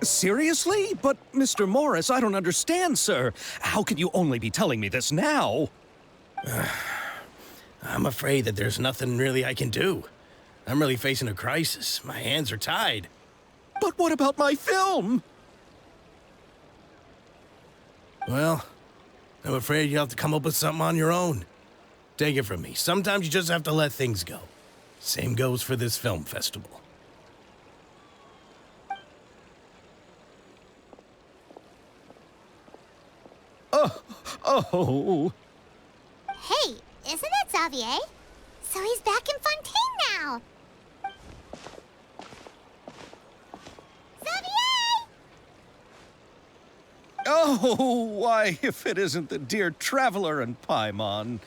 Seriously? But, Mr. Morris, I don't understand, sir. How can you only be telling me this now? I'm afraid that there's nothing really I can do. I'm really facing a crisis. My hands are tied. But what about my film? Well, I'm afraid you'll have to come up with something on your own. Take it from me. Sometimes you just have to let things go. Same goes for this film festival. Oh. Hey, isn't that Xavier? So he's back in Fontaine now. Xavier! Oh, why, if it isn't the dear Traveler and Paimon.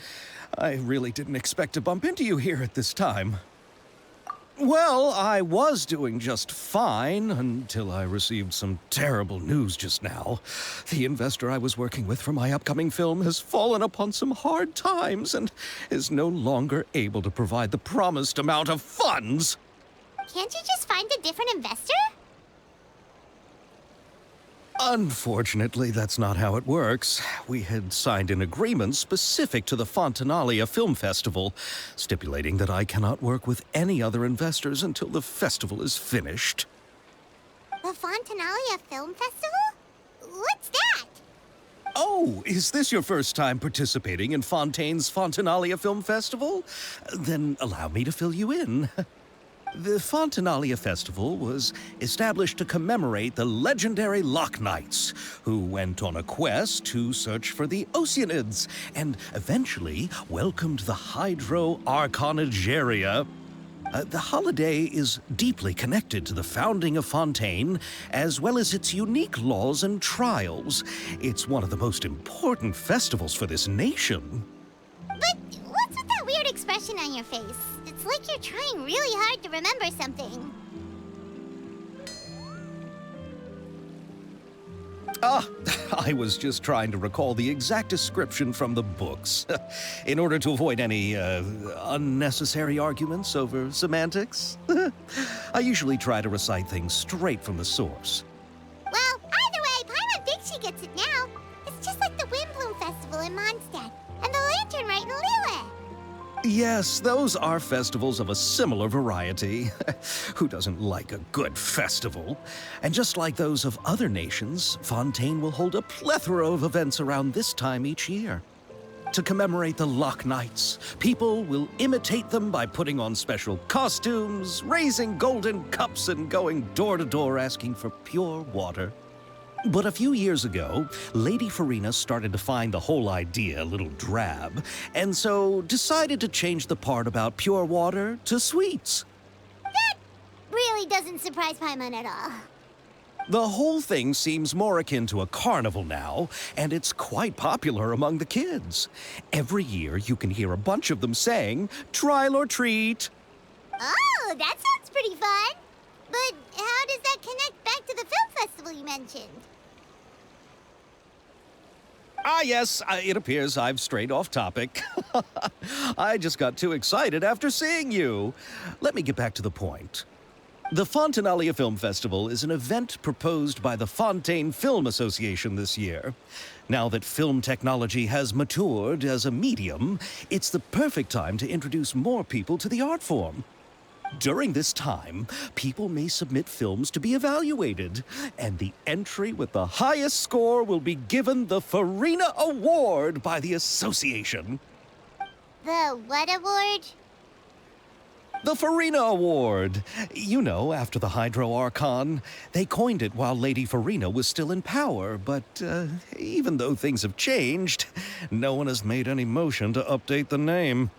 I really didn't expect to bump into you here at this time. Well, I was doing just fine until I received some terrible news just now. The investor I was working with for my upcoming film has fallen upon some hard times and is no longer able to provide the promised amount of funds. Can't you just find a different investor? Unfortunately, that's not how it works. We had signed an agreement specific to the Fontanalia Film Festival, stipulating that I cannot work with any other investors until the festival is finished. The Fontanalia Film Festival? What's that? Oh, is this your first time participating in Fontaine's Fontanalia Film Festival? Then allow me to fill you in. The Fontanalia Festival was established to commemorate the legendary Loch Knights, who went on a quest to search for the Oceanids and eventually welcomed the Hydro Archonigeria. The holiday is deeply connected to the founding of Fontaine, as well as its unique laws and trials. It's one of the most important festivals for this nation. But what's with that weird expression on your face? It's like you're trying really hard to remember something. I was just trying to recall the exact description from the books, in order to avoid any unnecessary arguments over semantics. I usually try to recite things straight from the source. Well, either way, Paimon thinks she gets it now. It's just like the Windbloom Festival in Mondstadt and the Lantern Rite in Lille. Yes, those are festivals of a similar variety. Who doesn't like a good festival? And just like those of other nations, Fontaine will hold a plethora of events around this time each year. To commemorate the Loch Knights, people will imitate them by putting on special costumes, raising golden cups, and going door to door asking for pure water. But a few years ago, Lady Farina started to find the whole idea a little drab, and so decided to change the part about pure water to sweets. That really doesn't surprise Paimon at all. The whole thing seems more akin to a carnival now, and it's quite popular among the kids. Every year, you can hear a bunch of them saying, "Trial or treat." Oh, that sounds pretty fun. But how does that connect back to the film festival you mentioned? Yes, it appears I've strayed off topic. I just got too excited after seeing you. Let me get back to the point. The Fontanalia Film Festival is an event proposed by the Fontaine Film Association this year. Now that film technology has matured as a medium, it's the perfect time to introduce more people to the art form. During this time, people may submit films to be evaluated, and the entry with the highest score will be given the Farina Award by the association. The what award? The Farina Award. You know, after the Hydro Archon. They coined it while Lady Farina was still in power, but even though things have changed, no one has made any motion to update the name.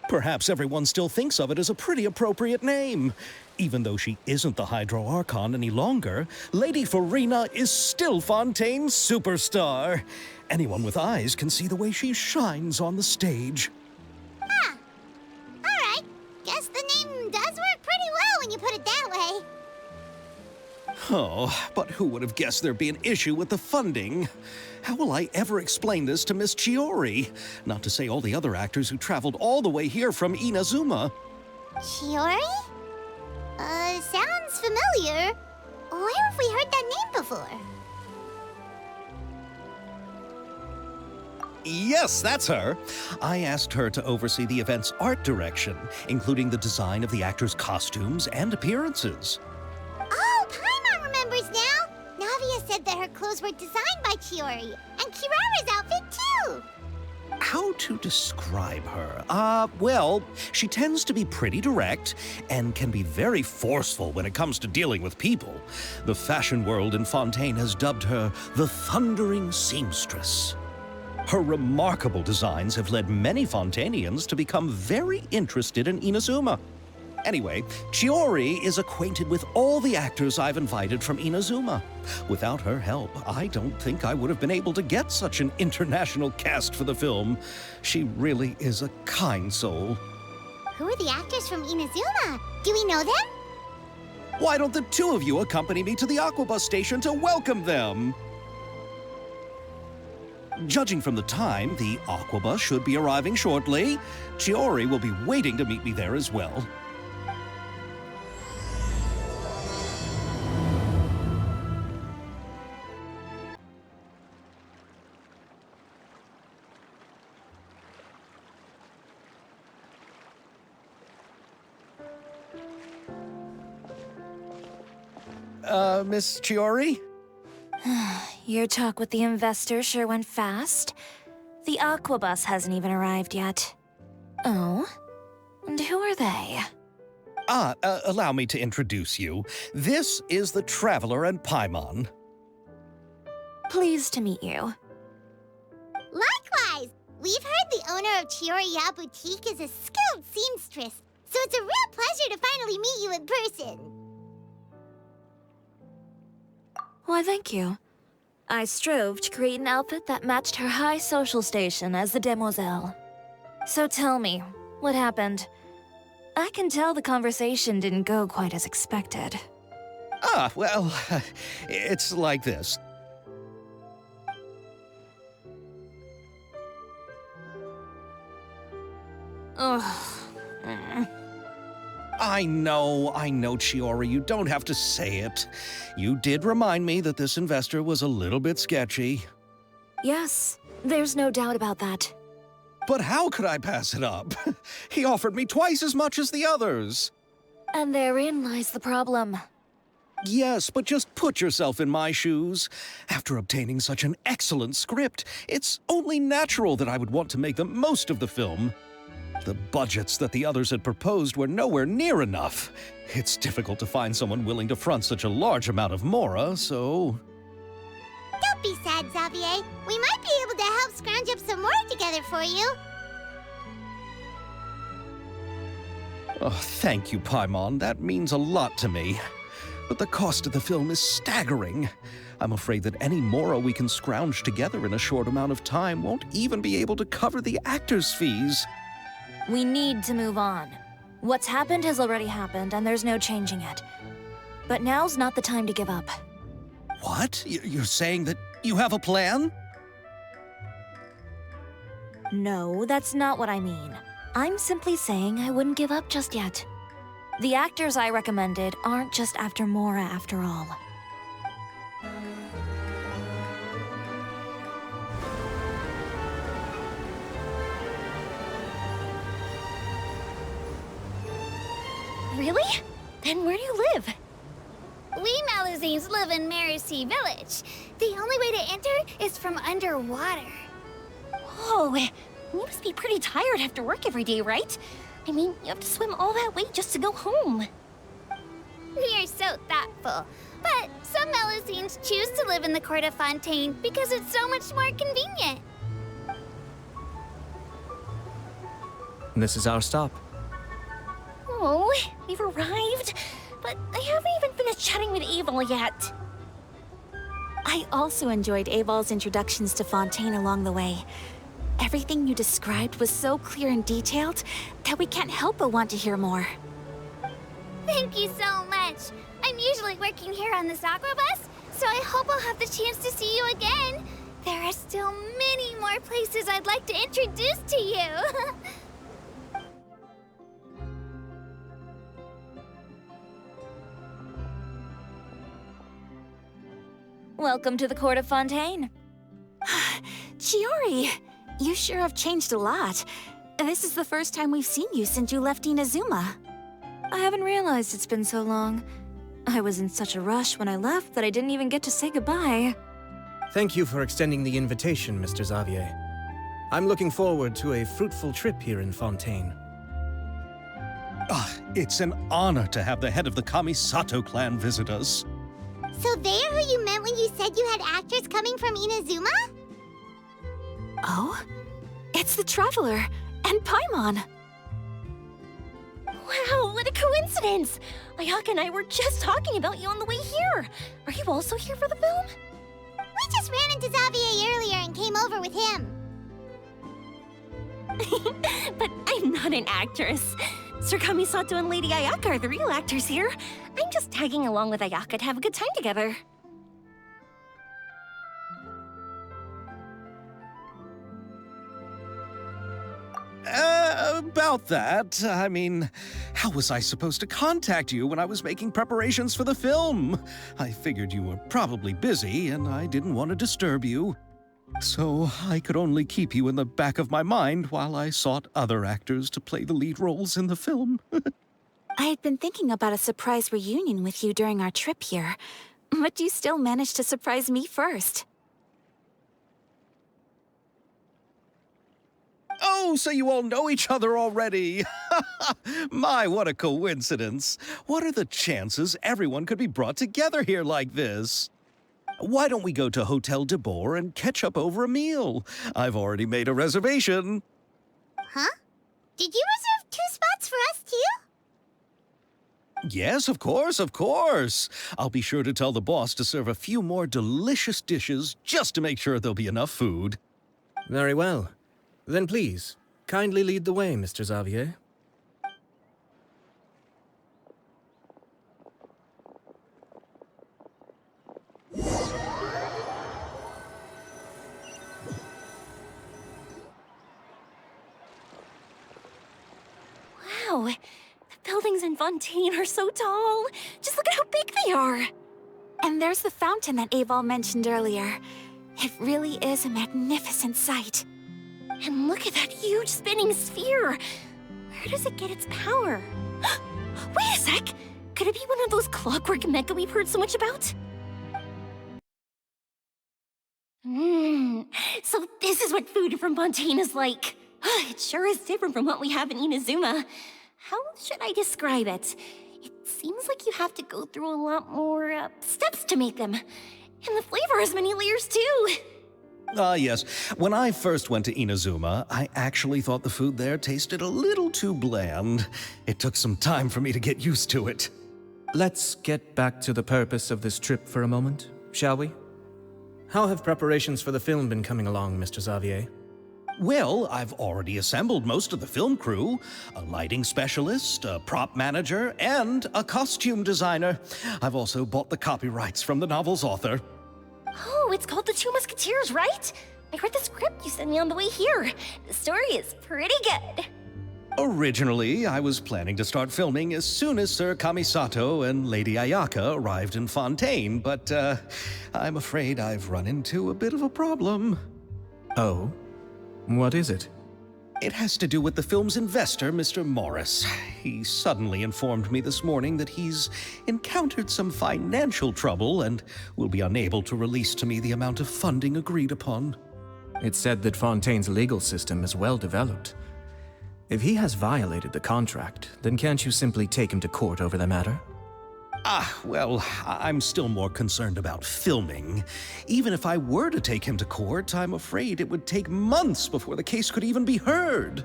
Perhaps everyone still thinks of it as a pretty appropriate name. Even though she isn't the Hydro Archon any longer, Lady Farina is still Fontaine's superstar. Anyone with eyes can see the way she shines on the stage. Huh. All right. Guess the name does work pretty well when you put it that way. Oh, but who would have guessed there'd be an issue with the funding? How will I ever explain this to Miss Chiori? Not to say all the other actors who traveled all the way here from Inazuma. Chiori? Sounds familiar. Where have we heard that name before? Yes, that's her. I asked her to oversee the event's art direction, including the design of the actors' costumes and appearances. Oh, Paimon remembers now! Navia said that her clothes were designed by Chiori, and Kirara's outfit too! How to describe her? Well, she tends to be pretty direct and can be very forceful when it comes to dealing with people. The fashion world in Fontaine has dubbed her the Thundering Seamstress. Her remarkable designs have led many Fontainians to become very interested in Inazuma. Anyway, Chiori is acquainted with all the actors I've invited from Inazuma. Without her help, I don't think I would have been able to get such an international cast for the film. She really is a kind soul. Who are the actors from Inazuma? Do we know them? Why don't the two of you accompany me to the Aquabus station to welcome them? Judging from the time, the Aquabus should be arriving shortly. Chiori will be waiting to meet me there as well. Miss Chiori? Your talk with the investor sure went fast. The Aquabus hasn't even arrived yet. Oh? And who are they? Allow me to introduce you. This is the Traveler and Paimon. Pleased to meet you. Likewise! We've heard the owner of Chioriya Boutique is a skilled seamstress, so it's a real pleasure to finally meet you in person. Why, thank you. I strove to create an outfit that matched her high social station as the demoiselle. So tell me, what happened? I can tell the conversation didn't go quite as expected. Well, it's like this. Ugh. I know, Chiori, you don't have to say it. You did remind me that this investor was a little bit sketchy. Yes, there's no doubt about that. But how could I pass it up? He offered me twice as much as the others. And therein lies the problem. Yes, but just put yourself in my shoes. After obtaining such an excellent script, it's only natural that I would want to make the most of the film. The budgets that the others had proposed were nowhere near enough. It's difficult to find someone willing to front such a large amount of mora, so... Don't be sad, Xavier. We might be able to help scrounge up some more together for you. Oh, thank you, Paimon. That means a lot to me. But the cost of the film is staggering. I'm afraid that any mora we can scrounge together in a short amount of time won't even be able to cover the actors' fees. We need to move on. What's happened has already happened, and there's no changing it. But now's not the time to give up. What? You're saying that you have a plan? No, that's not what I mean. I'm simply saying I wouldn't give up just yet. The actors I recommended aren't just after Mora after all. Really? Then where do you live? We Malazines live in Marcy Village. The only way to enter is from underwater. Oh, you must be pretty tired after work every day, right? I mean, you have to swim all that way just to go home. We are so thoughtful. But some Malazines choose to live in the court of Fontaine because it's so much more convenient. This is our stop. Oh, we've arrived, but I haven't even finished chatting with Abel yet. I also enjoyed Aval's introductions to Fontaine along the way. Everything you described was so clear and detailed that we can't help but want to hear more. Thank you so much. I'm usually working here on this Aquabus, so I hope I'll have the chance to see you again. There are still many more places I'd like to introduce to you. Welcome to the court of Fontaine. Chiori, you sure have changed a lot. This is the first time we've seen you since you left Inazuma. I haven't realized it's been so long. I was in such a rush when I left that I didn't even get to say goodbye. Thank you for extending the invitation, Mr. Xavier. I'm looking forward to a fruitful trip here in Fontaine. It's an honor to have the head of the Kamisato clan visit us. So they're who you meant when you said you had actors coming from Inazuma? Oh? It's the Traveler and Paimon. Wow, what a coincidence! Ayaka and I were just talking about you on the way here. Are you also here for the film? We just ran into Xavier earlier and came over with him. But I'm not an actress. Sir Kamisato and Lady Ayaka are the real actors here. I'm just tagging along with Ayaka to have a good time together. About that, I mean, how was I supposed to contact you when I was making preparations for the film? I figured you were probably busy, and I didn't want to disturb you. So I could only keep you in the back of my mind while I sought other actors to play the lead roles in the film. I had been thinking about a surprise reunion with you during our trip here, but you still managed to surprise me first. Oh, so you all know each other already. My, what a coincidence. What are the chances everyone could be brought together here like this? Why don't we go to Hotel de Boer and catch up over a meal? I've already made a reservation. Huh? Did you reserve 2 spots for us too? Yes, of course, of course. I'll be sure to tell the boss to serve a few more delicious dishes just to make sure there'll be enough food. Very well. Then please, kindly lead the way, Mr. Xavier. Wow, the buildings in Fontaine are so tall. Just look at how big they are. And there's the fountain that Aval mentioned earlier. It really is a magnificent sight. And look at that huge spinning sphere. Where does it get its power? Wait a sec! Could it be one of those clockwork mecha we've heard so much about? So this is what food from Fontaine is like. It sure is different from what we have in Inazuma. How should I describe it? It seems like you have to go through a lot more steps to make them. And the flavor has many layers too. Yes. When I first went to Inazuma, I actually thought the food there tasted a little too bland. It took some time for me to get used to it. Let's get back to the purpose of this trip for a moment, shall we? How have preparations for the film been coming along, Mr. Xavier? Well, I've already assembled most of the film crew, a lighting specialist, a prop manager, and a costume designer. I've also bought the copyrights from the novel's author. Oh, it's called The Two Musketeers, right? I read the script you sent me on the way here. The story is pretty good. Originally, I was planning to start filming as soon as Sir Kamisato and Lady Ayaka arrived in Fontaine, but I'm afraid I've run into a bit of a problem. Oh? What is it? It has to do with the film's investor, Mr. Morris. He suddenly informed me this morning that he's encountered some financial trouble and will be unable to release to me the amount of funding agreed upon. It's said that Fontaine's legal system is well developed. If he has violated the contract, then can't you simply take him to court over the matter? Well, I'm still more concerned about filming. Even if I were to take him to court, I'm afraid it would take months before the case could even be heard.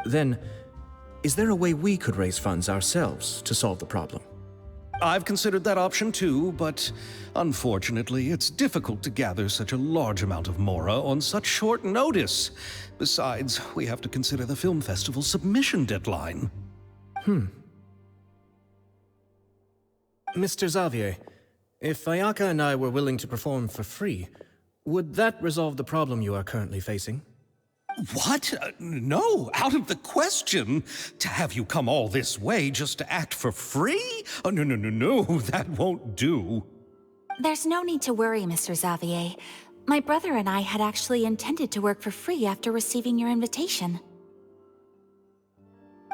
Then, is there a way we could raise funds ourselves to solve the problem? I've considered that option too, but unfortunately, it's difficult to gather such a large amount of mora on such short notice. Besides, we have to consider the film festival's submission deadline. Mr. Xavier, if Ayaka and I were willing to perform for free, would that resolve the problem you are currently facing? What? No, out of the question. To have you come all this way just to act for free? Oh, no, that won't do. There's no need to worry, Mr. Xavier. My brother and I had actually intended to work for free after receiving your invitation.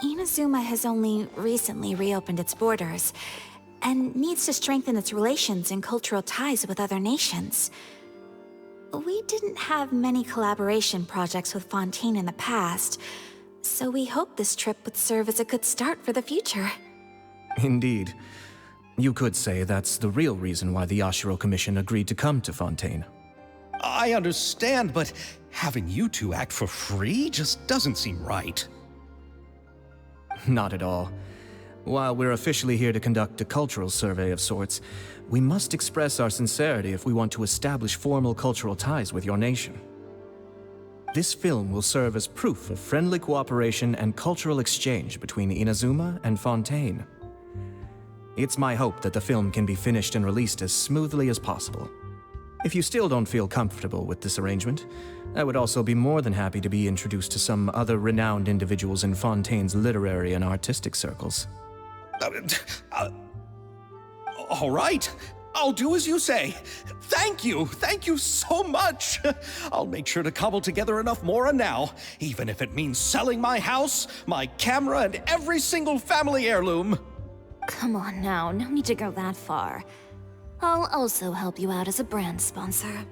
Inazuma has only recently reopened its borders, and needs to strengthen its relations and cultural ties with other nations. We didn't have many collaboration projects with Fontaine in the past, so we hoped this trip would serve as a good start for the future. Indeed. You could say that's the real reason why the Yashiro Commission agreed to come to Fontaine. I understand, but having you two act for free just doesn't seem right. Not at all. While we're officially here to conduct a cultural survey of sorts, we must express our sincerity if we want to establish formal cultural ties with your nation. This film will serve as proof of friendly cooperation and cultural exchange between Inazuma and Fontaine. It's my hope that the film can be finished and released as smoothly as possible. If you still don't feel comfortable with this arrangement, I would also be more than happy to be introduced to some other renowned individuals in Fontaine's literary and artistic circles. All right. I'll do as you say. Thank you so much. I'll make sure to cobble together enough mora now, even if it means selling my house, my camera, and every single family heirloom. Come on now, no need to go that far. I'll also help you out as a brand sponsor.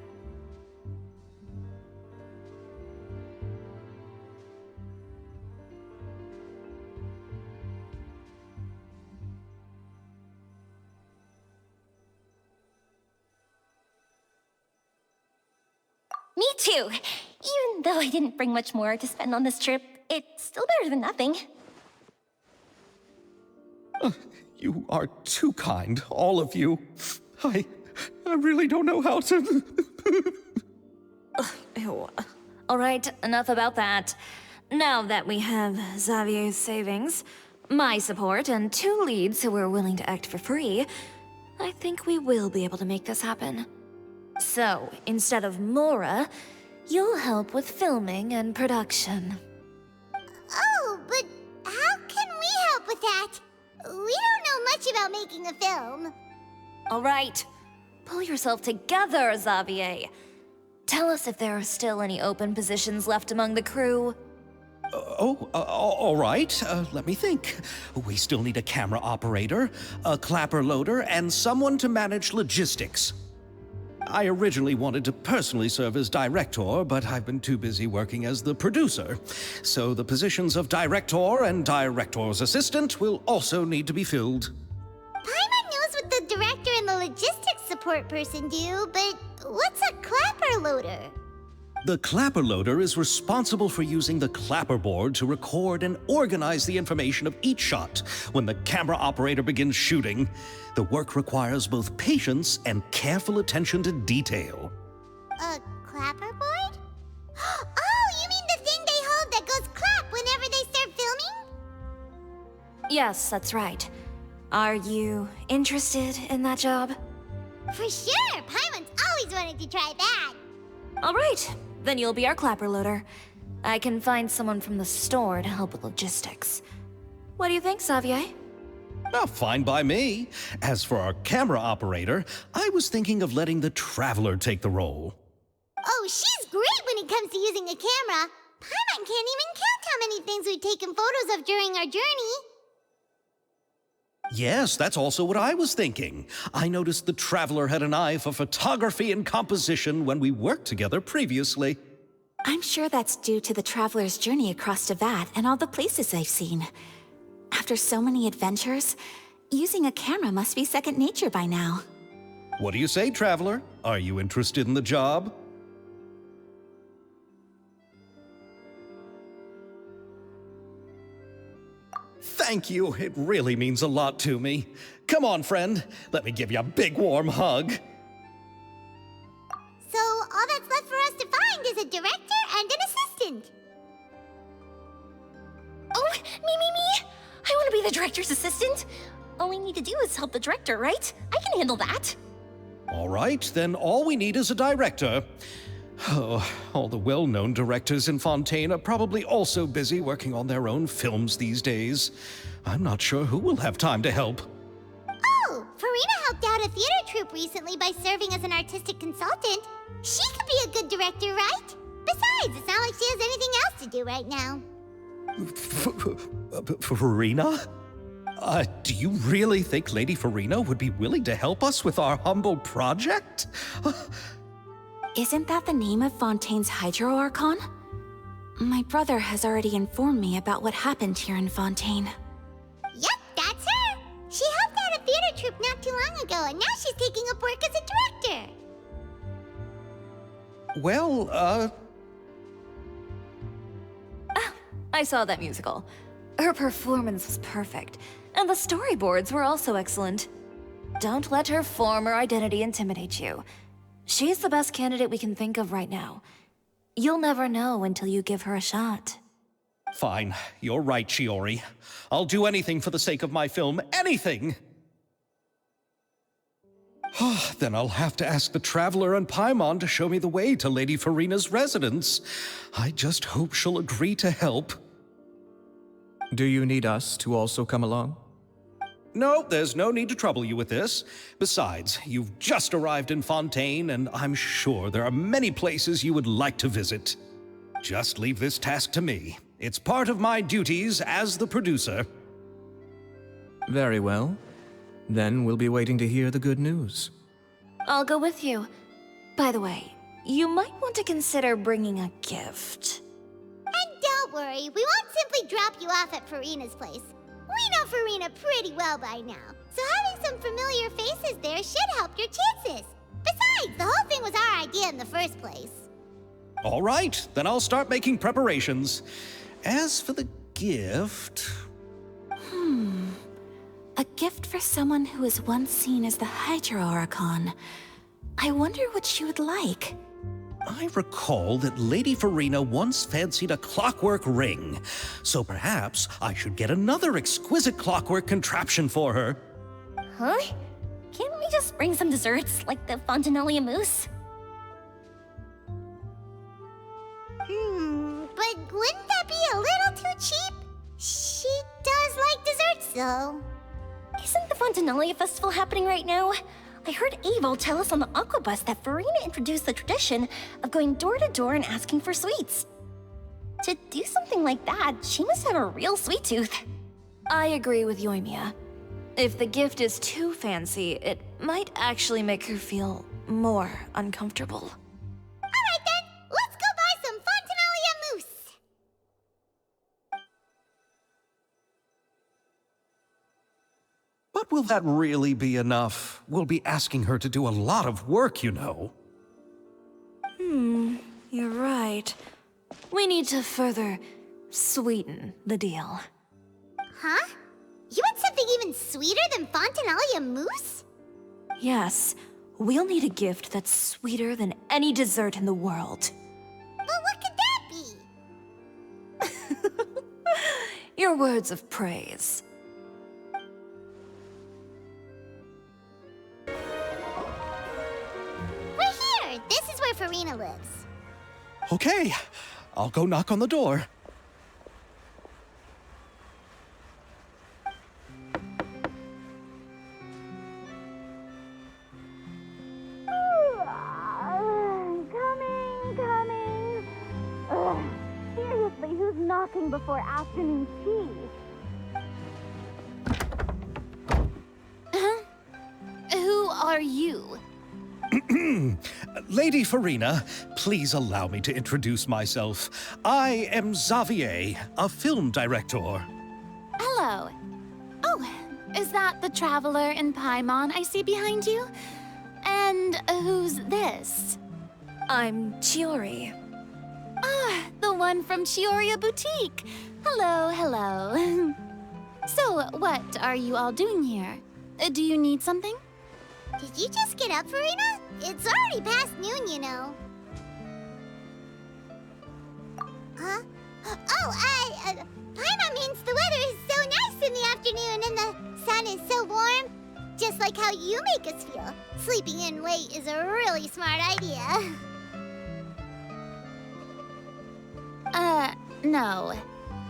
Me too. Even though I didn't bring much more to spend on this trip, it's still better than nothing. You are too kind, all of you. I really don't know how to... Ew. All right, enough about that. Now that we have Xavier's savings, my support, and 2 leads who are willing to act for free, I think we will be able to make this happen. So, instead of Mora, you'll help with filming and production. Oh, but how can we help with that? We don't know much about making a film. All right, pull yourself together, Xavier. Tell us if there are still any open positions left among the crew. All right. Let me think. We still need a camera operator, a clapper loader, and someone to manage logistics. I originally wanted to personally serve as director, but I've been too busy working as the producer. So the positions of director and director's assistant will also need to be filled. Paimon knows what the director and the logistics support person do, but what's a clapper loader? The clapper loader is responsible for using the clapperboard to record and organize the information of each shot when the camera operator begins shooting. The work requires both patience and careful attention to detail. A clapperboard? Oh, you mean the thing they hold that goes clap whenever they start filming? Yes, that's right. Are you interested in that job? For sure! Paimon's always wanted to try that. All right, then you'll be our clapper loader. I can find someone from the store to help with logistics. What do you think, Xavier? Oh, fine by me. As for our camera operator, I was thinking of letting the Traveler take the role. Oh, she's great when it comes to using a camera. Paimon can't even count how many things we've taken photos of during our journey. Yes, that's also what I was thinking. I noticed the Traveler had an eye for photography and composition when we worked together previously. I'm sure that's due to the traveler's journey across Teyvat and all the places they've seen. After so many adventures, using a camera must be second nature by now. What do you say, Traveler? Are you interested in the job? Thank you. It really means a lot to me. Come on, friend. Let me give you a big warm hug. So all that's left for us to find is a director and an assistant. Oh, me! I want to be the director's assistant. All we need to do is help the director, right? I can handle that. All right, then all we need is a director. Oh, all the well-known directors in Fontaine are probably also busy working on their own films these days. I'm not sure who will have time to help. Oh, for Farina helped out a theater troupe recently by serving as an artistic consultant. She could be a good director, right? Besides, it's not like she has anything else to do right now. Farina? Do you really think Lady Farina would be willing to help us with our humble project? Isn't that the name of Fontaine's Hydro Archon? My brother has already informed me about what happened here in Fontaine. Yep, that's her! She helped out a theater troupe not too long ago, and now she's taking up work as a director. Well, I saw that musical. Her performance was perfect, and the storyboards were also excellent. Don't let her former identity intimidate you. She's the best candidate we can think of right now. You'll never know until you give her a shot. fine. You're right, Shiori. I'll do anything for the sake of my film. Anything! Then I'll have to ask the Traveler and Paimon to show me the way to Lady Farina's residence. I just hope she'll agree to help. Do you need us to also come along? No, there's no need to trouble you with this. Besides, you've just arrived in Fontaine, and I'm sure there are many places you would like to visit. Just leave this task to me. It's part of my duties as the producer. Very well. Then we'll be waiting to hear the good news. I'll go with you. By the way, you might want to consider bringing a gift. And don't worry, we won't simply drop you off at Farina's place. We know Farina pretty well by now, so having some familiar faces there should help your chances. Besides, the whole thing was our idea in the first place. All right, then I'll start making preparations. As for the gift... A gift for someone who was once seen as the Hydro Archon. I wonder what she would like. I recall that Lady Farina once fancied a clockwork ring, so perhaps I should get another exquisite clockwork contraption for her. Huh? Can't we just bring some desserts, like the Fontanelia mousse? But wouldn't that be a little too cheap? She does like desserts, though. Isn't the Fontanelia Festival happening right now? I heard Abel tell us on the Aquabus that Farina introduced the tradition of going door to door and asking for sweets. To do something like that, she must have a real sweet tooth. I agree with Yoimiya. If the gift is too fancy, it might actually make her feel more uncomfortable. Alright then, let's go buy some Fontanelia mousse! But will that really be enough? We'll be asking her to do a lot of work, you know. You're right. We need to further sweeten the deal. Huh? You want something even sweeter than Fontanelia mousse? Yes, we'll need a gift that's sweeter than any dessert in the world. But what could that be? Your words of praise. We're here! This is where Farina lives. Okay, I'll go knock on the door. Coming. Ugh, seriously, who's knocking before afternoon tea? Who are you? Lady Farina, please allow me to introduce myself. I am Xavier, a film director. Hello. Oh, is that the Traveler and Paimon I see behind you? And who's this? I'm Chiori. Ah, the one from Chioria Boutique. Hello. So, what are you all doing here? Do you need something? Did you just get up, Farina? It's already past noon, you know. Huh? Oh, Paimon means the weather is so nice in the afternoon and the sun is so warm. Just like how you make us feel. Sleeping in late is a really smart idea. No.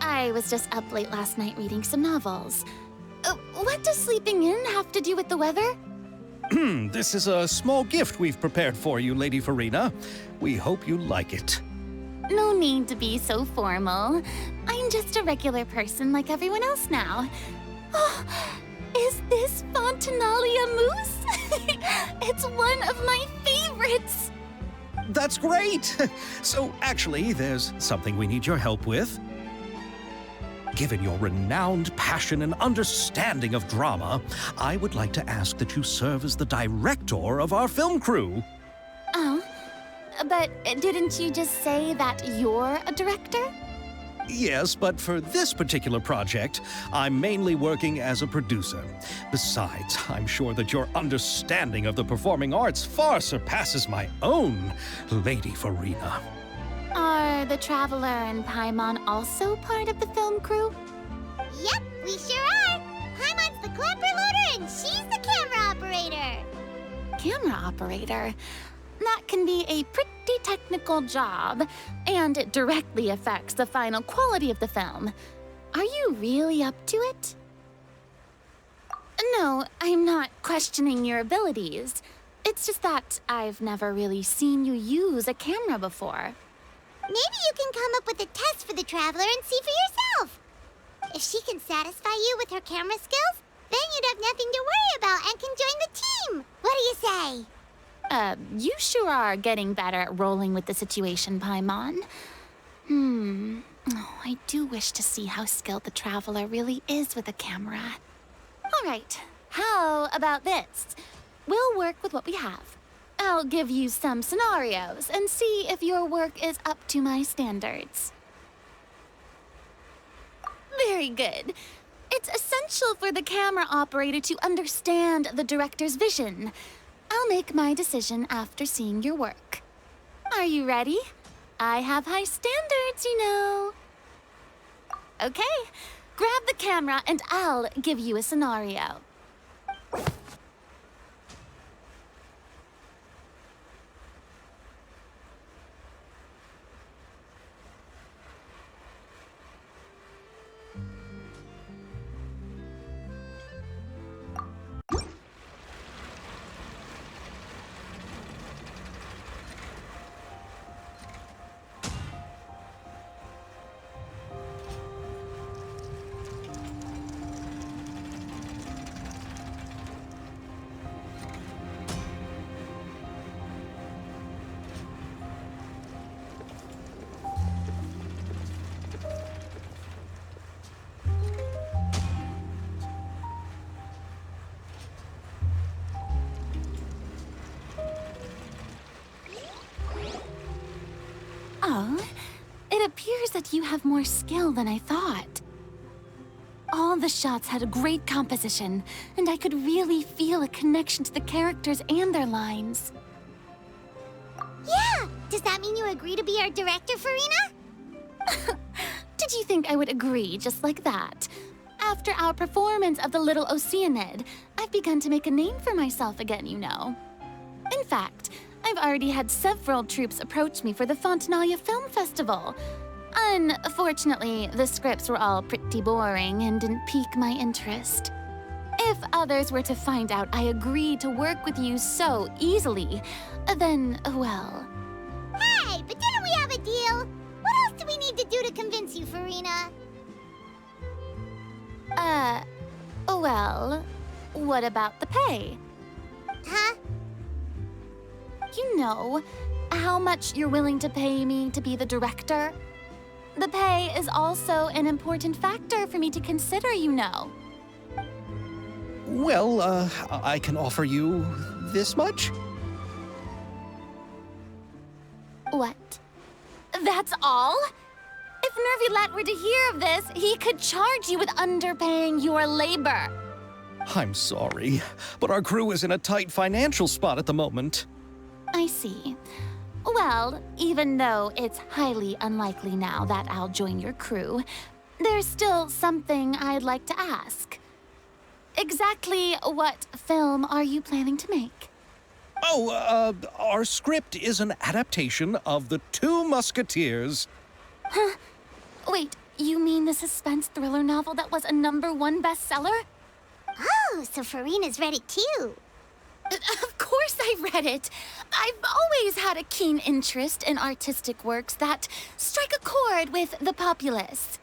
I was just up late last night reading some novels. What does sleeping in have to do with the weather? This is a small gift we've prepared for you, Lady Farina. We hope you like it. No need to be so formal. I'm just a regular person like everyone else now. Oh, is this Fontinalia mousse? It's one of my favorites. That's great! So, actually, there's something we need your help with. Given your renowned passion and understanding of drama, I would like to ask that you serve as the director of our film crew. Oh, but didn't you just say that you're a director? Yes, but for this particular project, I'm mainly working as a producer. Besides, I'm sure that your understanding of the performing arts far surpasses my own, Lady Farina. Are the Traveler and Paimon also part of the film crew? Yep, we sure are. Paimon's the clapper loader and she's the camera operator. Camera operator? That can be a pretty technical job, and it directly affects the final quality of the film. Are you really up to it? No, I'm not questioning your abilities. It's just that I've never really seen you use a camera before. Maybe you can come up with a test for the Traveler and see for yourself. If she can satisfy you with her camera skills, then you'd have nothing to worry about and can join the team. What do you say? You sure are getting better at rolling with the situation, Paimon. Oh, I do wish to see how skilled the Traveler really is with a camera. All right, how about this? We'll work with what we have. I'll give you some scenarios and see if your work is up to my standards. Very good. It's essential for the camera operator to understand the director's vision. I'll make my decision after seeing your work. Are you ready? I have high standards, you know. Okay, grab the camera and I'll give you a scenario. Oh, it appears that you have more skill than I thought. All the shots had a great composition, and I could really feel a connection to the characters and their lines. Yeah! Does that mean you agree to be our director, Farina? Did you think I would agree just like that? After our performance of The Little Oceanid, I've begun to make a name for myself again, you know. In fact, I've already had several troops approach me for the Fontinalia Film Festival. Unfortunately, the scripts were all pretty boring and didn't pique my interest. If others were to find out I agreed to work with you so easily, then, well... Hey, but didn't we have a deal? What else do we need to do to convince you, Farina? Well, what about the pay? Huh? You know, how much you're willing to pay me to be the director? The pay is also an important factor for me to consider, you know. Well, I can offer you this much? What? That's all? If Nervilat were to hear of this, he could charge you with underpaying your labor. I'm sorry, but our crew is in a tight financial spot at the moment. I see. Well, even though it's highly unlikely now that I'll join your crew, there's still something I'd like to ask. Exactly what film are you planning to make? Oh, our script is an adaptation of The Two Musketeers. Huh? Wait, you mean the suspense thriller novel that was a #1 bestseller? Oh, so Farina's read it too. Of course I read it. I've always had a keen interest in artistic works that strike a chord with the populace.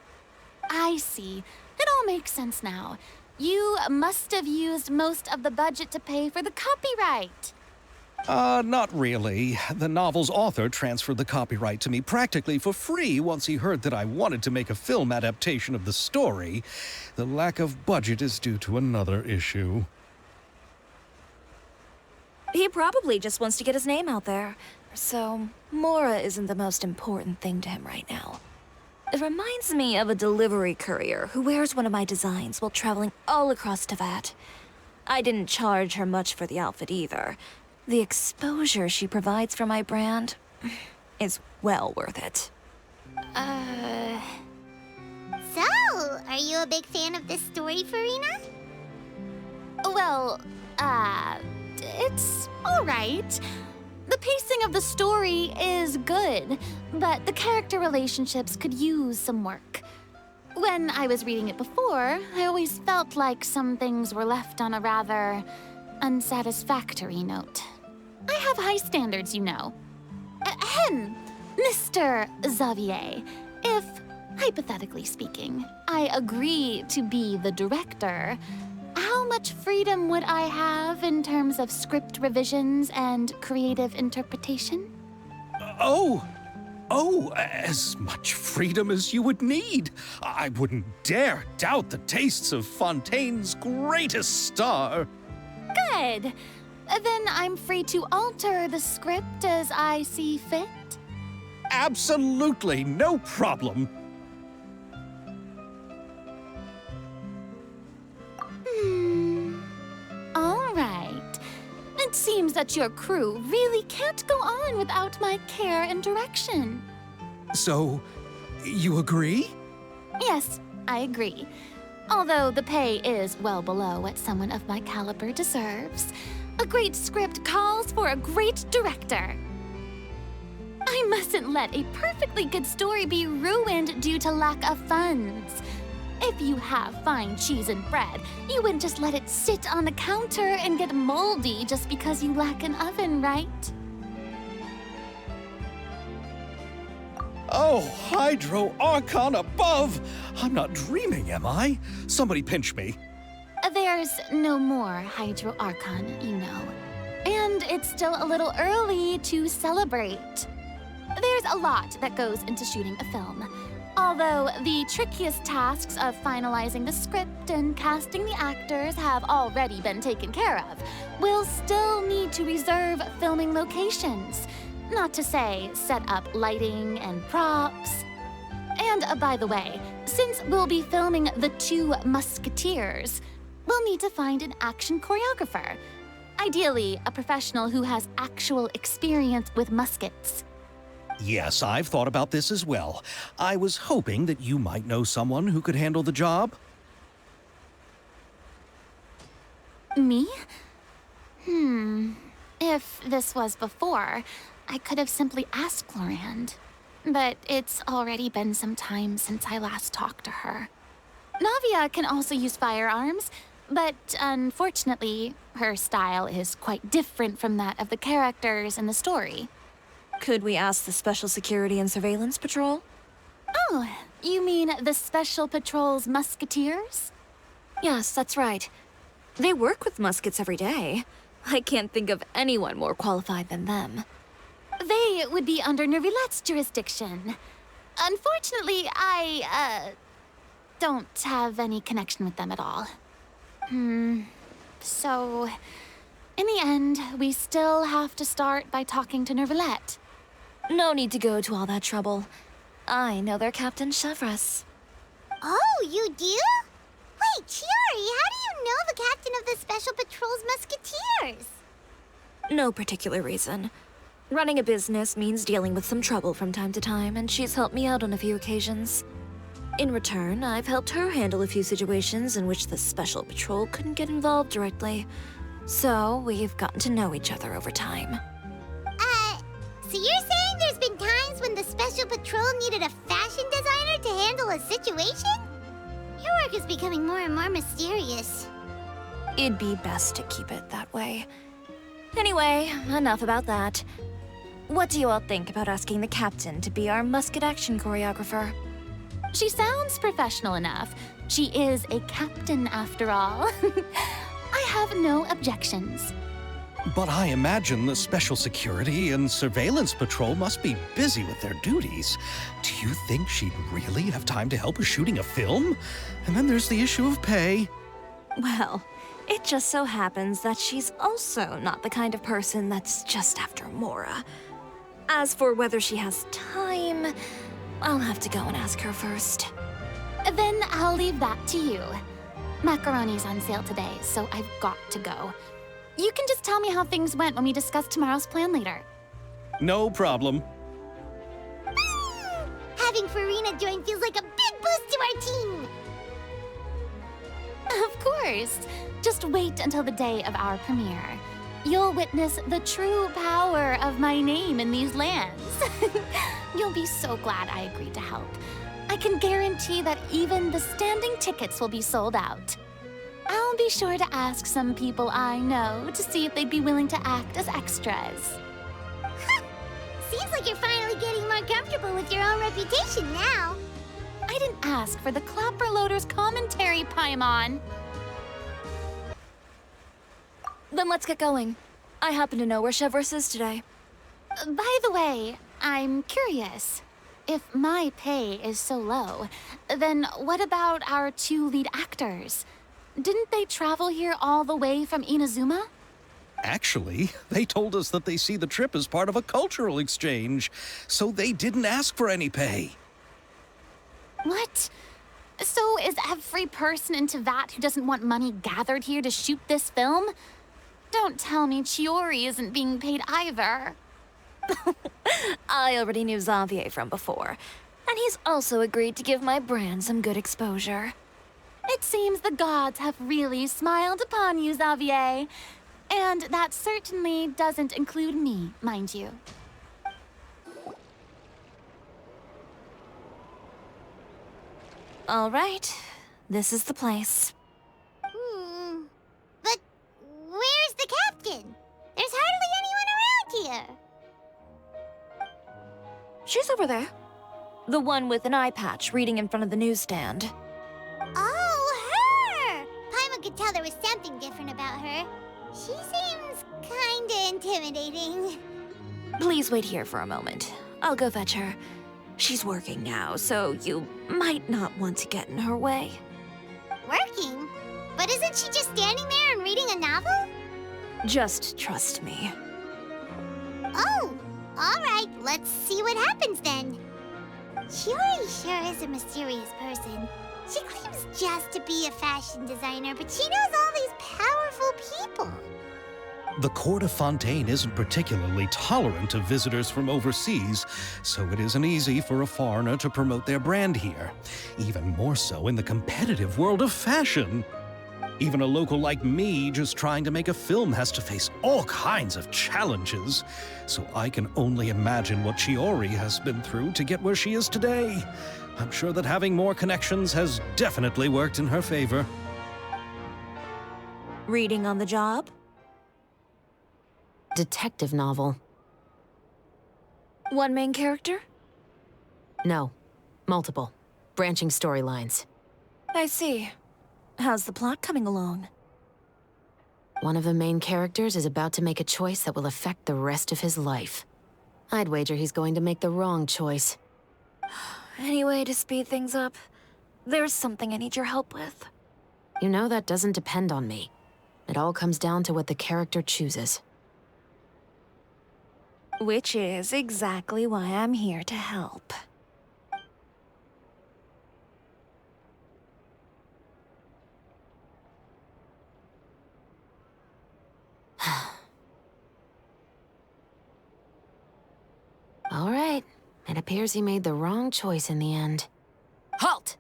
I see. It all makes sense now. You must have used most of the budget to pay for the copyright. Not really. The novel's author transferred the copyright to me practically for free once he heard that I wanted to make a film adaptation of the story. The lack of budget is due to another issue. He probably just wants to get his name out there. So, Mora isn't the most important thing to him right now. It reminds me of a delivery courier who wears one of my designs while traveling all across Teyvat. I didn't charge her much for the outfit either. The exposure she provides for my brand is well worth it. So, are you a big fan of this story, Farina? Well, it's alright. The pacing of the story is good, but the character relationships could use some work. When I was reading it before, I always felt like some things were left on a rather unsatisfactory note. I have high standards, you know. Ahem, Mr. Xavier, if, hypothetically speaking, I agree to be the director, how much freedom would I have in terms of script revisions and creative interpretation? As much freedom as you would need. I wouldn't dare doubt the tastes of Fontaine's greatest star. Good. Then I'm free to alter the script as I see fit? Absolutely, no problem. All right. It seems that your crew really can't go on without my care and direction. So, you agree? Yes, I agree. Although the pay is well below what someone of my caliber deserves. A great script calls for a great director. I mustn't let a perfectly good story be ruined due to lack of funds. If you have fine cheese and bread, you wouldn't just let it sit on the counter and get moldy just because you lack an oven, right? Oh, Hydro Archon above! I'm not dreaming, am I? Somebody pinch me. There's no more Hydro Archon, you know. And it's still a little early to celebrate. There's a lot that goes into shooting a film. Although the trickiest tasks of finalizing the script and casting the actors have already been taken care of, we'll still need to reserve filming locations. Not to say set up lighting and props. And by the way, since we'll be filming the 2 Musketeers, we'll need to find an action choreographer. Ideally, a professional who has actual experience with muskets. Yes, I've thought about this as well. I was hoping that you might know someone who could handle the job. Me? If this was before, I could have simply asked Glorand. But it's already been some time since I last talked to her. Navia can also use firearms, but unfortunately, her style is quite different from that of the characters in the story. Could we ask the Special Security and Surveillance Patrol? Oh, you mean the Special Patrol's Musketeers? Yes, that's right. They work with muskets every day. I can't think of anyone more qualified than them. They would be under Nervilette's jurisdiction. Unfortunately, I, don't have any connection with them at all. So, in the end, we still have to start by talking to Nervilette. No need to go to all that trouble. I know their Captain Chevres. Oh, you do? Wait, Chiari, how do you know the captain of the Special Patrol's Musketeers? No particular reason. Running a business means dealing with some trouble from time to time, and she's helped me out on a few occasions. In return, I've helped her handle a few situations in which the Special Patrol couldn't get involved directly. So, we've gotten to know each other over time. So you're saying there's been times when the Special Patrol needed a fashion designer to handle a situation? Your work is becoming more and more mysterious. It'd be best to keep it that way. Anyway, enough about that. What do you all think about asking the captain to be our musket action choreographer? She sounds professional enough. She is a captain after all. I have no objections. But I imagine the Special Security and Surveillance Patrol must be busy with their duties. Do you think she'd really have time to help with shooting a film? And then there's the issue of pay. Well, it just so happens that she's also not the kind of person that's just after Mora. As for whether she has time, I'll have to go and ask her first. Then I'll leave that to you. Macaroni's on sale today, so I've got to go. You can just tell me how things went when we discuss tomorrow's plan later. No problem. Having Farina join feels like a big boost to our team. Of course. Just wait until the day of our premiere. You'll witness the true power of my name in these lands. You'll be so glad I agreed to help. I can guarantee that even the standing tickets will be sold out. I'll be sure to ask some people I know to see if they'd be willing to act as extras. Seems like you're finally getting more comfortable with your own reputation now. I didn't ask for the Clapper Loader's commentary, Paimon. Then let's get going. I happen to know where Chevreuse is today. By the way, I'm curious. If my pay is so low, then what about our two lead actors? Didn't they travel here all the way from Inazuma? Actually, they told us that they see the trip as part of a cultural exchange, so they didn't ask for any pay. What? So is every person in Tevat who doesn't want money gathered here to shoot this film? Don't tell me Chiori isn't being paid either. I already knew Xavier from before, and he's also agreed to give my brand some good exposure. It seems the gods have really smiled upon you, Xavier. And that certainly doesn't include me, mind you. All right, this is the place. But where's the captain? There's hardly anyone around here. She's over there. The one with an eye patch reading in front of the newsstand. Oh, her! Paimon could tell there was something different about her. She seems kinda intimidating. Please wait here for a moment. I'll go fetch her. She's working now, so you might not want to get in her way. Working? But isn't she just standing there and reading a novel? Just trust me. Oh, alright, let's see what happens then. Chiori sure is a mysterious person. She claims just to be a fashion designer, but she knows all these powerful people. The court of Fontaine isn't particularly tolerant of visitors from overseas, so it isn't easy for a foreigner to promote their brand here. Even more so in the competitive world of fashion. Even a local like me just trying to make a film has to face all kinds of challenges. So I can only imagine what Chiori has been through to get where she is today. I'm sure that having more connections has definitely worked in her favor. Reading on the job? Detective novel. One main character? No. Multiple. Branching storylines. I see. How's the plot coming along? One of the main characters is about to make a choice that will affect the rest of his life. I'd wager he's going to make the wrong choice. Any way to speed things up? There's something I need your help with. You know that doesn't depend on me. It all comes down to what the character chooses. Which is exactly why I'm here to help. All right. It appears he made the wrong choice in the end. Halt!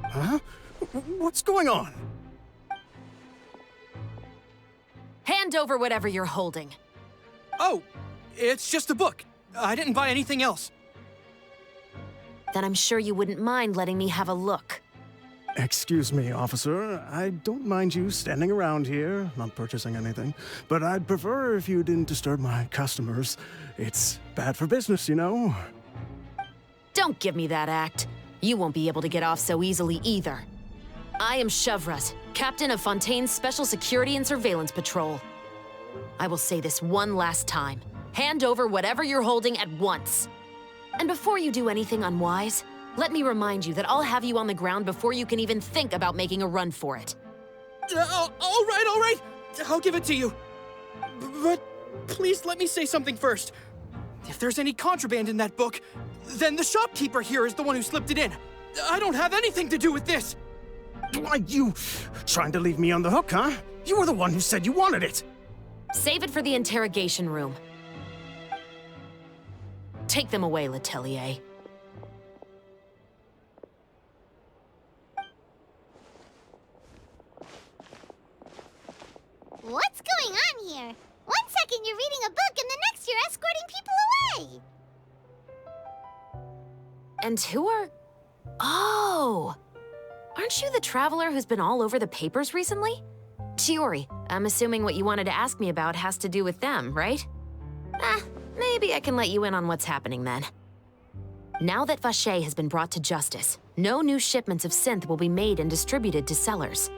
Huh? What's going on? Hand over whatever you're holding. Oh, it's just a book. I didn't buy anything else. Then I'm sure you wouldn't mind letting me have a look. Excuse me, officer. I don't mind you standing around here, not purchasing anything, but I'd prefer if you didn't disturb my customers. It's bad for business, you know? Don't give me that act. You won't be able to get off so easily either. I am Chevraz, captain of Fontaine's Special Security and Surveillance Patrol. I will say this one last time. Hand over whatever you're holding at once. And before you do anything unwise, let me remind you that I'll have you on the ground before you can even think about making a run for it. All right. I'll give it to you. But please let me say something first. If there's any contraband in that book, then the shopkeeper here is the one who slipped it in. I don't have anything to do with this. Why, you trying to leave me on the hook, huh? You were the one who said you wanted it. Save it for the interrogation room. Take them away, Letelier. What's going on here? One second you're reading a book and the next you're escorting people away. And who are... Oh! Aren't you the traveler who's been all over the papers recently? Chiori, I'm assuming what you wanted to ask me about has to do with them, right? Maybe I can let you in on what's happening then. Now that Vacher has been brought to justice, no new shipments of synth will be made and distributed to sellers.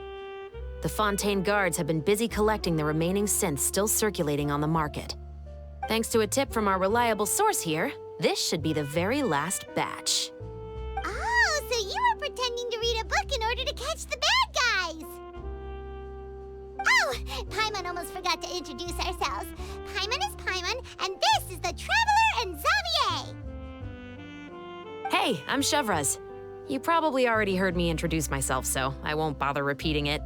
The Fontaine guards have been busy collecting the remaining synths still circulating on the market. Thanks to a tip from our reliable source here, this should be the very last batch. Oh, so you were pretending to read a book in order to catch the bad guys. Oh, Paimon almost forgot to introduce ourselves. Paimon is Paimon, and this is the Traveler and Xavier. Hey, I'm Chevraz. You probably already heard me introduce myself, so I won't bother repeating it.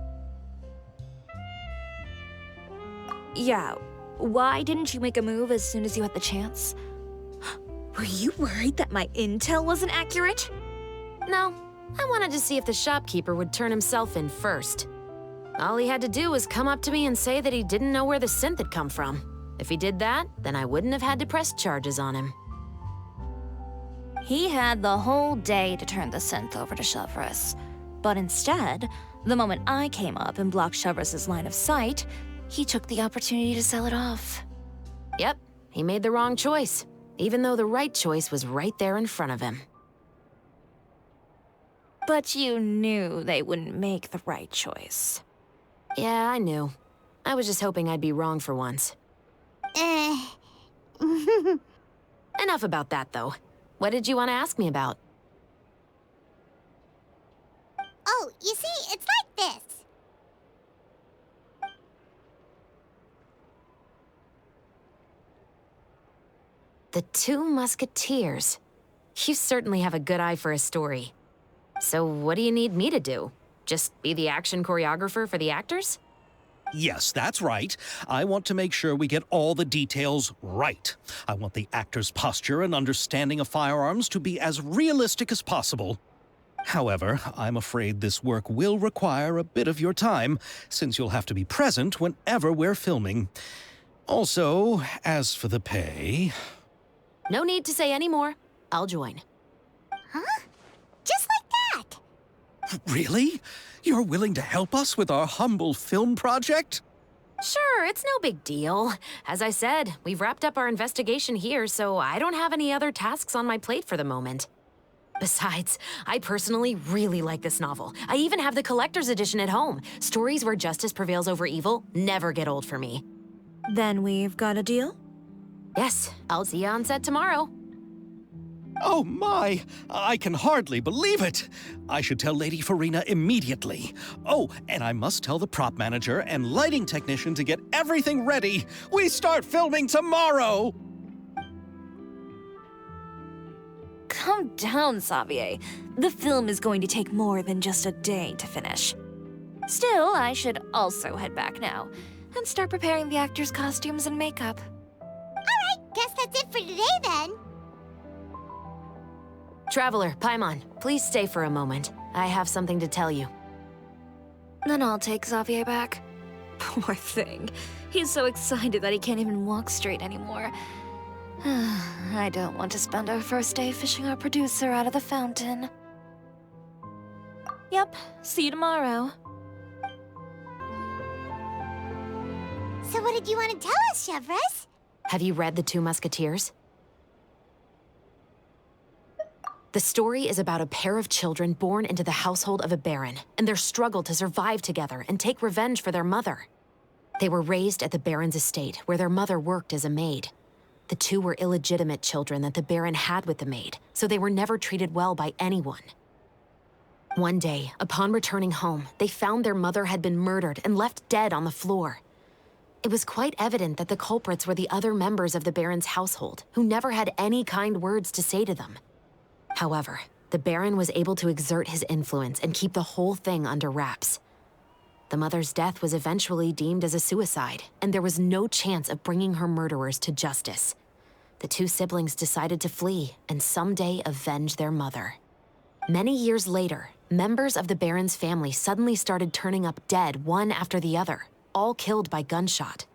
Yeah, why didn't you make a move as soon as you had the chance? Were you worried that my intel wasn't accurate? No, I wanted to see if the shopkeeper would turn himself in first. All he had to do was come up to me and say that he didn't know where the synth had come from. If he did that, then I wouldn't have had to press charges on him. He had the whole day to turn the synth over to Chevraz. But instead, the moment I came up and blocked Chevraz's line of sight, he took the opportunity to sell it off. Yep, he made the wrong choice, even though the right choice was right there in front of him. But you knew they wouldn't make the right choice. Yeah, I knew. I was just hoping I'd be wrong for once. Enough about that, though. What did you want to ask me about? Oh, you see, it's like this. The Two Musketeers. You certainly have a good eye for a story. So what do you need me to do? Just be the action choreographer for the actors? Yes, that's right. I want to make sure we get all the details right. I want the actor's posture and understanding of firearms to be as realistic as possible. However, I'm afraid this work will require a bit of your time, since you'll have to be present whenever we're filming. Also, as for the pay... No need to say any more. I'll join. Huh? Just like that? Really? You're willing to help us with our humble film project? Sure, it's no big deal. As I said, we've wrapped up our investigation here, so I don't have any other tasks on my plate for the moment. Besides, I personally really like this novel. I even have the collector's edition at home. Stories where justice prevails over evil never get old for me. Then we've got a deal? Yes, I'll see you on set tomorrow. Oh my! I can hardly believe it! I should tell Lady Farina immediately. Oh, and I must tell the prop manager and lighting technician to get everything ready. We start filming tomorrow! Calm down, Xavier. The film is going to take more than just a day to finish. Still, I should also head back now and start preparing the actors' costumes and makeup. Alright, guess that's it for today then. Traveler, Paimon, please stay for a moment. I have something to tell you. Then I'll take Xavier back. Poor thing. He's so excited that he can't even walk straight anymore. I don't want to spend our first day fishing our producer out of the fountain. Yep, see you tomorrow. So what did you want to tell us, Chevres? Have you read The Two Musketeers? The story is about a pair of children born into the household of a baron, and their struggle to survive together and take revenge for their mother. They were raised at the baron's estate, where their mother worked as a maid. The two were illegitimate children that the baron had with the maid, so they were never treated well by anyone. One day, upon returning home, they found their mother had been murdered and left dead on the floor. It was quite evident that the culprits were the other members of the baron's household, who never had any kind words to say to them. However, the baron was able to exert his influence and keep the whole thing under wraps. The mother's death was eventually deemed as a suicide, and there was no chance of bringing her murderers to justice. The two siblings decided to flee and someday avenge their mother. Many years later, members of the baron's family suddenly started turning up dead one after the other, all killed by gunshot.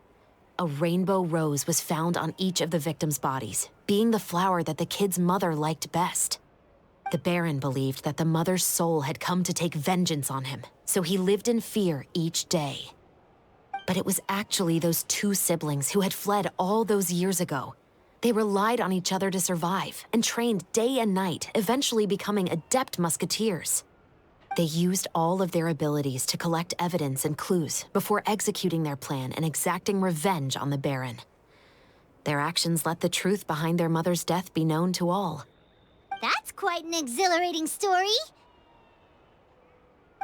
A rainbow rose was found on each of the victims' bodies, being the flower that the kid's mother liked best. The baron believed that the mother's soul had come to take vengeance on him, so he lived in fear each day. But it was actually those two siblings who had fled all those years ago. They relied on each other to survive and trained day and night, eventually becoming adept musketeers. They used all of their abilities to collect evidence and clues before executing their plan and exacting revenge on the baron. Their actions let the truth behind their mother's death be known to all. That's quite an exhilarating story.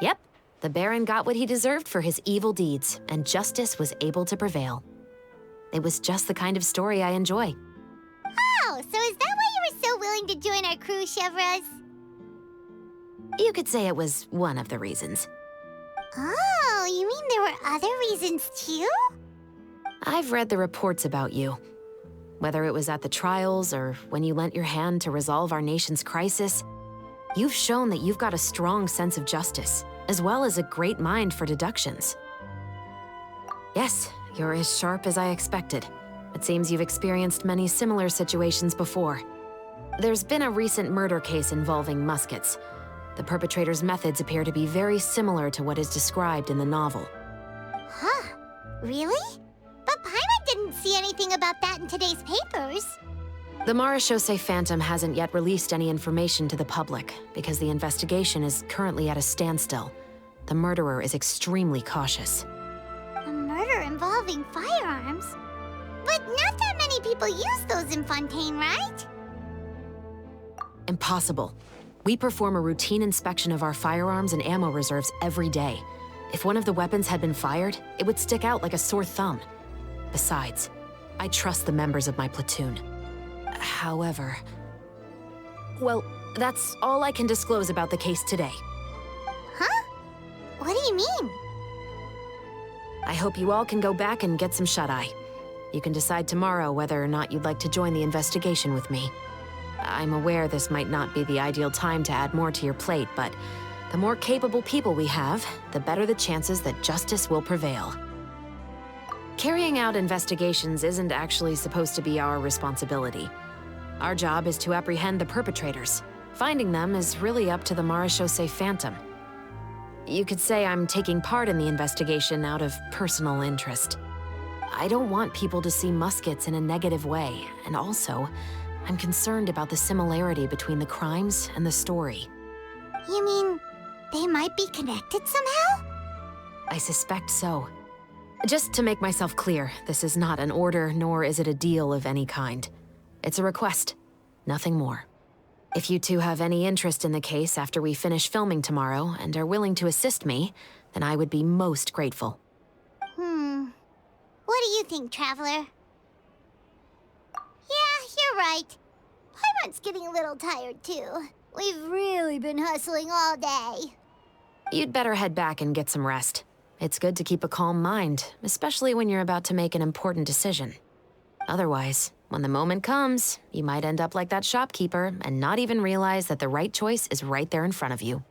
Yep, the baron got what he deserved for his evil deeds, and justice was able to prevail. It was just the kind of story I enjoy. Oh, so is that why you were so willing to join our crew, Chevres? You could say it was one of the reasons. Oh, you mean there were other reasons too? I've read the reports about you. Whether it was at the trials or when you lent your hand to resolve our nation's crisis, you've shown that you've got a strong sense of justice, as well as a great mind for deductions. Yes, you're as sharp as I expected. It seems you've experienced many similar situations before. There's been a recent murder case involving Muskets. The perpetrator's methods appear to be very similar to what is described in the novel. Huh? Really? But Paimon didn't see anything about that in today's papers. The Marechaussee Phantom hasn't yet released any information to the public because the investigation is currently at a standstill. The murderer is extremely cautious. A murder involving firearms? But not that many people use those in Fontaine, right? Impossible. We perform a routine inspection of our firearms and ammo reserves every day. If one of the weapons had been fired, it would stick out like a sore thumb. Besides, I trust the members of my platoon. However... Well, that's all I can disclose about the case today. Huh? What do you mean? I hope you all can go back and get some shut-eye. You can decide tomorrow whether or not you'd like to join the investigation with me. I'm aware this might not be the ideal time to add more to your plate, but the more capable people we have, the better the chances that justice will prevail. Carrying out investigations isn't actually supposed to be our responsibility. Our job is to apprehend the perpetrators. Finding them is really up to the Marechaussee Phantom. You could say I'm taking part in the investigation out of personal interest. I don't want people to see Muskets in a negative way, and also, I'm concerned about the similarity between the crimes and the story. You mean they might be connected somehow? I suspect so. Just to make myself clear, this is not an order, nor is it a deal of any kind. It's a request, nothing more. If you two have any interest in the case after we finish filming tomorrow and are willing to assist me, then I would be most grateful. What do you think, Traveler? Yeah, you're right. Paimon's getting a little tired, too. We've really been hustling all day. You'd better head back and get some rest. It's good to keep a calm mind, especially when you're about to make an important decision. Otherwise, when the moment comes, you might end up like that shopkeeper and not even realize that the right choice is right there in front of you.